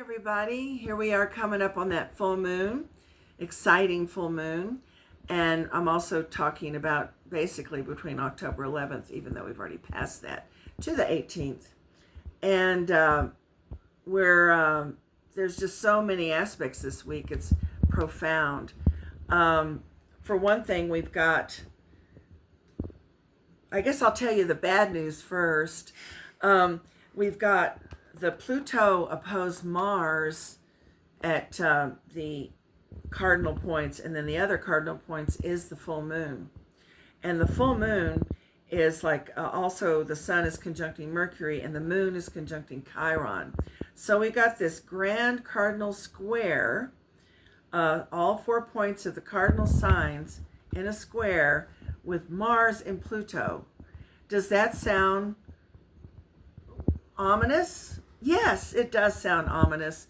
Everybody. Here we are coming up on that full moon, exciting full moon. And I'm also talking about basically between October 11th, even though we've already passed that, to the 18th. And there's just so many aspects this week. It's profound. For one thing, we've got, I guess I'll tell you the bad news first. We've got the Pluto opposed Mars at the cardinal points, and then the other cardinal points is the full moon. And the full moon is like also the sun is conjuncting Mercury and the moon is conjuncting Chiron. So we got this grand cardinal square, all 4 points of the cardinal signs in a square with Mars and Pluto. Does that sound ominous? Yes, it does sound ominous.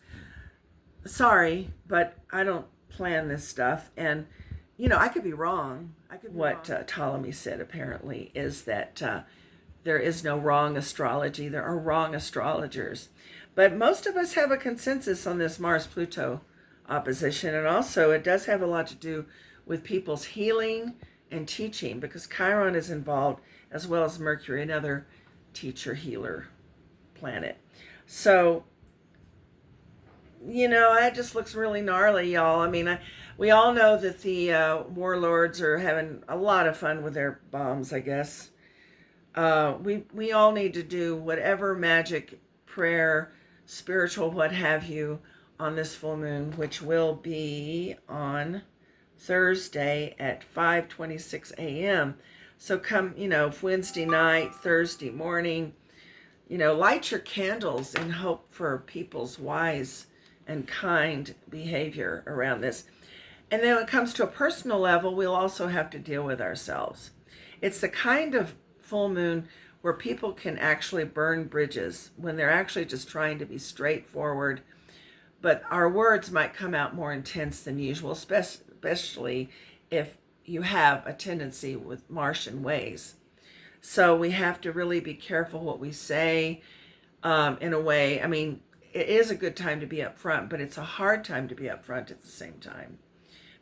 Sorry, but I don't plan this stuff. And, I could be wrong. What Ptolemy said apparently is that there is no wrong astrology. There are wrong astrologers. But most of us have a consensus on this Mars-Pluto opposition. And also it does have a lot to do with people's healing and teaching, because Chiron is involved as well as Mercury, another teacher healer planet. So, it just looks really gnarly, y'all. I mean, we all know that the warlords are having a lot of fun with their bombs, I guess. We all need to do whatever magic, prayer, spiritual, what have you, on this full moon, which will be on Thursday at 5:26 a.m. So come, Wednesday night, Thursday morning, light your candles in hope for people's wise and kind behavior around this. And then when it comes to a personal level, we'll also have to deal with ourselves. It's the kind of full moon where people can actually burn bridges when they're actually just trying to be straightforward. But our words might come out more intense than usual, especially if you have a tendency with Martian ways. So we have to really be careful what we say in a way. I mean, it is a good time to be upfront, but it's a hard time to be upfront at the same time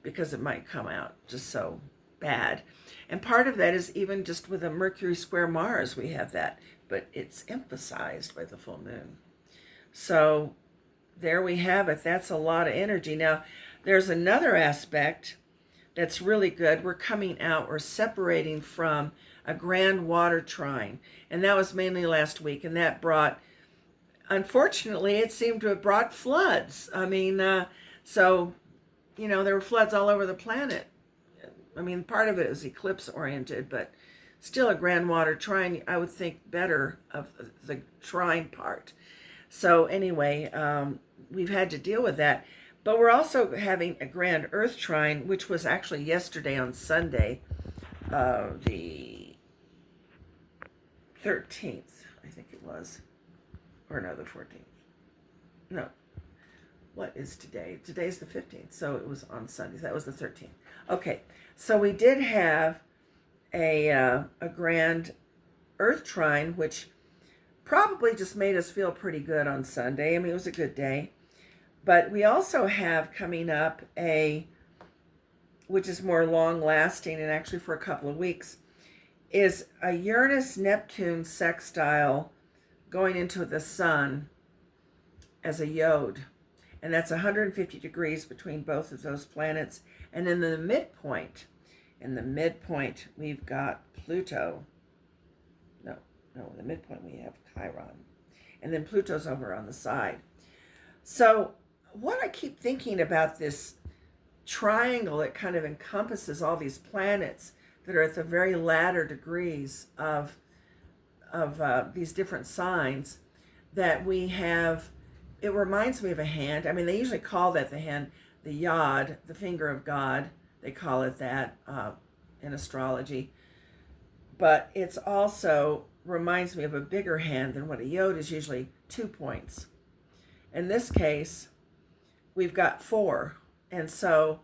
because it might come out just so bad. And part of that is even just with a Mercury square Mars, we have that, but it's emphasized by the full moon. So there we have it. That's a lot of energy. Now, there's another aspect that's really good. We're separating from a grand water trine, and that was mainly last week, and that brought, unfortunately, it seemed to have brought floods. I mean, there were floods all over the planet. I mean, part of it is eclipse oriented, but still a grand water trine, I would think better of the trine part. So anyway, we've had to deal with that. But we're also having a grand earth trine, which was actually yesterday on Sunday, the 13th, I think it was. Or no, the 14th. No. What is today? Today's the 15th, so it was on Sunday. That was the 13th. Okay, so we did have a grand earth trine, which probably just made us feel pretty good on Sunday. I mean, it was a good day. But we also have coming up which is more long-lasting and actually for a couple of weeks, is a Uranus-Neptune sextile going into the sun as a yod. And that's 150 degrees between both of those planets. And in the midpoint, we've got Pluto. No, in the midpoint we have Chiron. And then Pluto's over on the side. So what I keep thinking about this triangle that kind of encompasses all these planets that are at the very latter degrees of these different signs that we have, it reminds me of a hand. I mean, they usually call that the hand, the yod, the finger of God. They call it that in astrology. But it's also reminds me of a bigger hand than what a yod is, usually 2 points. In this case, we've got 4. And so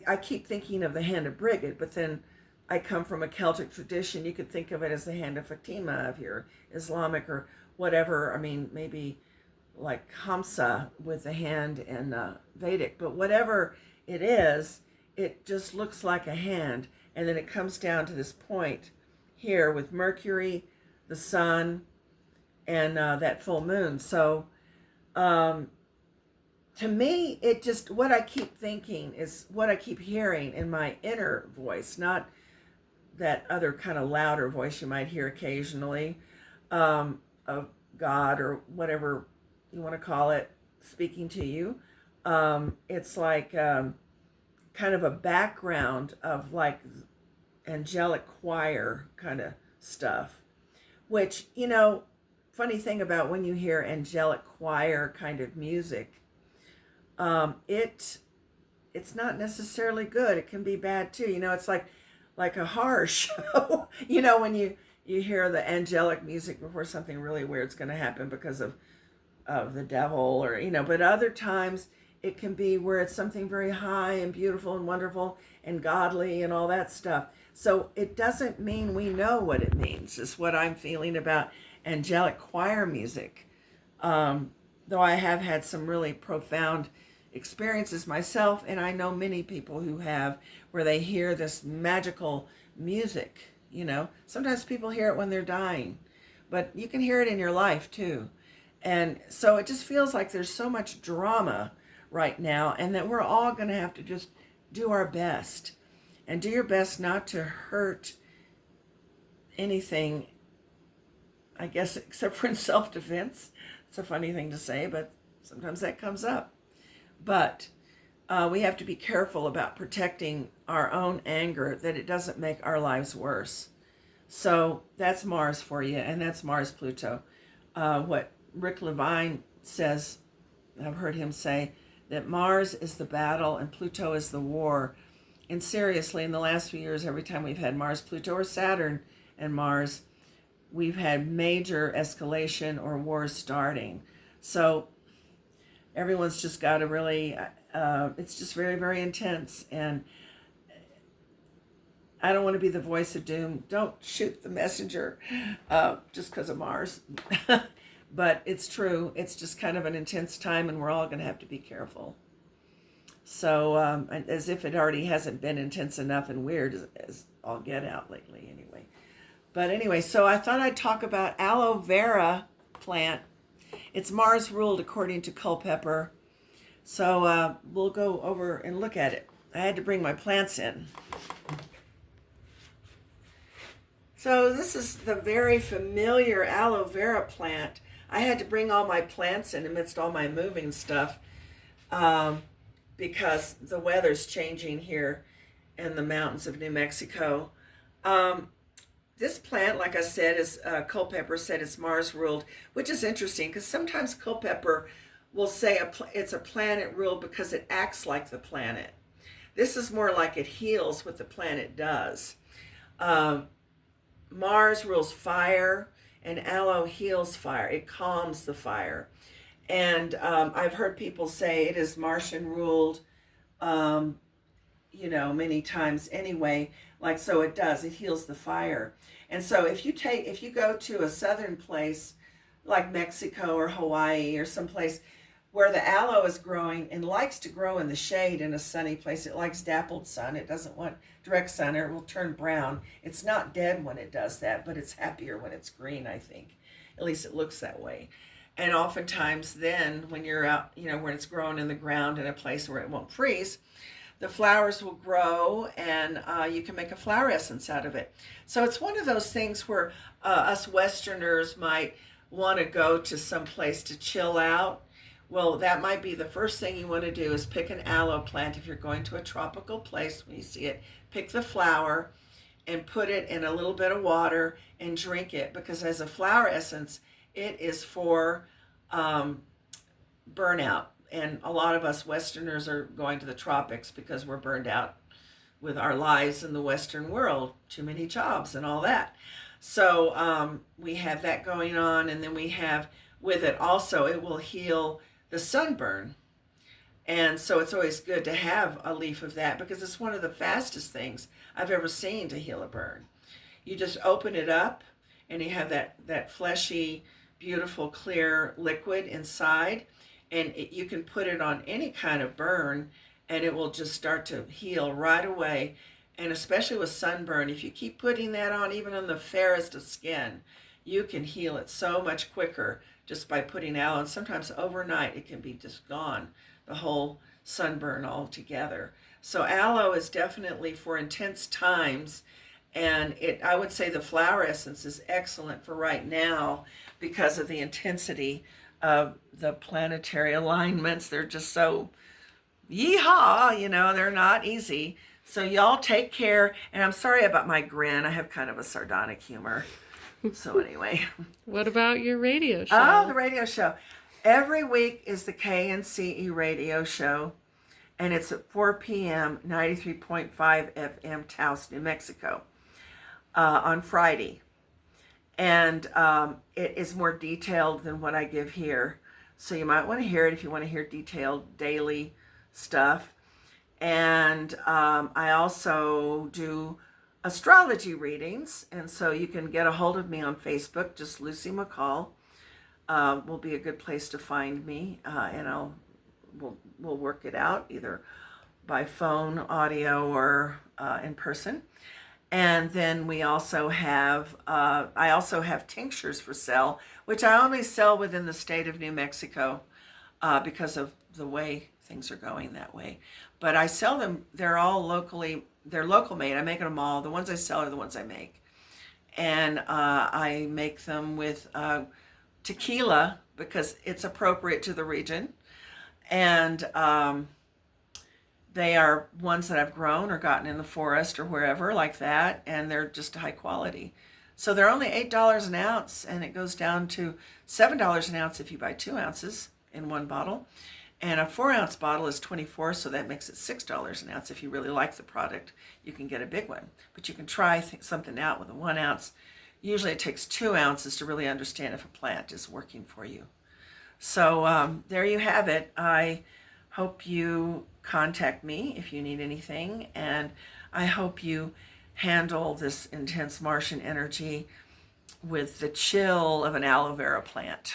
I keep thinking of the hand of Brigid, but then I come from a Celtic tradition. You could think of it as the hand of Fatima if you're Islamic or whatever. I mean, maybe like Hamsa with the hand in Vedic, but whatever it is, it just looks like a hand, and then it comes down to this point here with Mercury, the sun, and that full moon. So um, to me, it just, what I keep thinking is what I keep hearing in my inner voice, not that other kind of louder voice you might hear occasionally, of God or whatever you want to call it speaking to you. It's like kind of a background of like angelic choir kind of stuff, which, funny thing about when you hear angelic choir kind of music, it's not necessarily good. It can be bad too. It's like a horror show. When you hear the angelic music before something really weird's going to happen because of the devil, or but other times it can be where it's something very high and beautiful and wonderful and godly and all that stuff. So it doesn't mean we know what it means, is what I'm feeling about angelic choir music. Though I have had some really profound experiences myself, and I know many people who have, where they hear this magical music. Sometimes people hear it when they're dying, but you can hear it in your life too. And so it just feels like there's so much drama right now, and that we're all going to have to just do our best, and do your best not to hurt anything, I guess, except for in self-defense. It's a funny thing to say, but sometimes that comes up. But we have to be careful about protecting our own anger, that it doesn't make our lives worse. So that's Mars for you, and that's Mars Pluto. What Rick Levine says, I've heard him say, that Mars is the battle and Pluto is the war. And seriously, in the last few years, every time we've had Mars, Pluto, or Saturn and Mars, we've had major escalation or wars starting. So everyone's just got to really, it's just very, very intense. And I don't want to be the voice of doom. Don't shoot the messenger just because of Mars. But it's true. It's just kind of an intense time, and we're all going to have to be careful. So as if it already hasn't been intense enough and weird as all get out lately anyway. But anyway, so I thought I'd talk about aloe vera plant. It's Mars ruled according to Culpeper. So we'll go over and look at it. I had to bring my plants in. So this is the very familiar aloe vera plant. I had to bring all my plants in amidst all my moving stuff because the weather's changing here in the mountains of New Mexico. This plant, like I said, is Culpeper said it's Mars ruled, which is interesting because sometimes Culpeper will say it's a planet ruled because it acts like the planet. This is more like it heals what the planet does. Mars rules fire, and aloe heals fire. It calms the fire. And I've heard people say it is Martian ruled, many times anyway. Like, so it does. It heals the fire. And so if you go to a southern place like Mexico or Hawaii or someplace where the aloe is growing and likes to grow in the shade in a sunny place, it likes dappled sun. It doesn't want direct sun, or it will turn brown. It's not dead when it does that, but it's happier when it's green, I think. At least it looks that way. And oftentimes then when you're out, when it's growing in the ground in a place where it won't freeze, the flowers will grow, and you can make a flower essence out of it. So it's one of those things where us Westerners might want to go to some place to chill out. Well, that might be the first thing you want to do, is pick an aloe plant. If you're going to a tropical place, when you see it, pick the flower and put it in a little bit of water and drink it, because as a flower essence, it is for burnout. And a lot of us Westerners are going to the tropics because we're burned out with our lives in the Western world, too many jobs and all that. So we have that going on, and then we have with it also, it will heal the sunburn. And so it's always good to have a leaf of that, because it's one of the fastest things I've ever seen to heal a burn. You just open it up, and you have that fleshy, beautiful clear liquid inside, and you can put it on any kind of burn and it will just start to heal right away. And especially with sunburn, if you keep putting that on even on the fairest of skin, you can heal it so much quicker just by putting aloe. And sometimes overnight it can be just gone, the whole sunburn altogether. So aloe is definitely for intense times, and I would say the flower essence is excellent for right now because of the intensity of the planetary alignments. They're just so yeehaw, they're not easy. So y'all take care, and I'm sorry about my grin. I have kind of a sardonic humor. So anyway. What about your radio show? Oh, the radio show. Every week is the KNCE radio show, and it's at 4 p.m., 93.5 FM, Taos, New Mexico, on Friday. And it is more detailed than what I give here. So you might want to hear it if you want to hear detailed daily stuff. And I also do astrology readings, and so you can get a hold of me on Facebook. Just Lucy McCall will be a good place to find me, and we'll work it out either by phone, audio, or in person. And then we also have I also have tinctures for sale, which I only sell within the state of New Mexico because of the way things are going that way. But I sell them, they're local made. I make them all. The ones I sell are the ones I make. And I make them with tequila because it's appropriate to the region. And they are ones that I've grown or gotten in the forest or wherever like that. And they're just high quality. So they're only $8 an ounce, and it goes down to $7 an ounce if you buy 2 ounces in one bottle. And a 4-ounce bottle is $24, so that makes it $6 an ounce. If you really like the product, you can get a big one. But you can try something out with a 1 ounce. Usually it takes 2 ounces to really understand if a plant is working for you. So there you have it. I hope you contact me if you need anything, and I hope you handle this intense Martian energy with the chill of an aloe vera plant.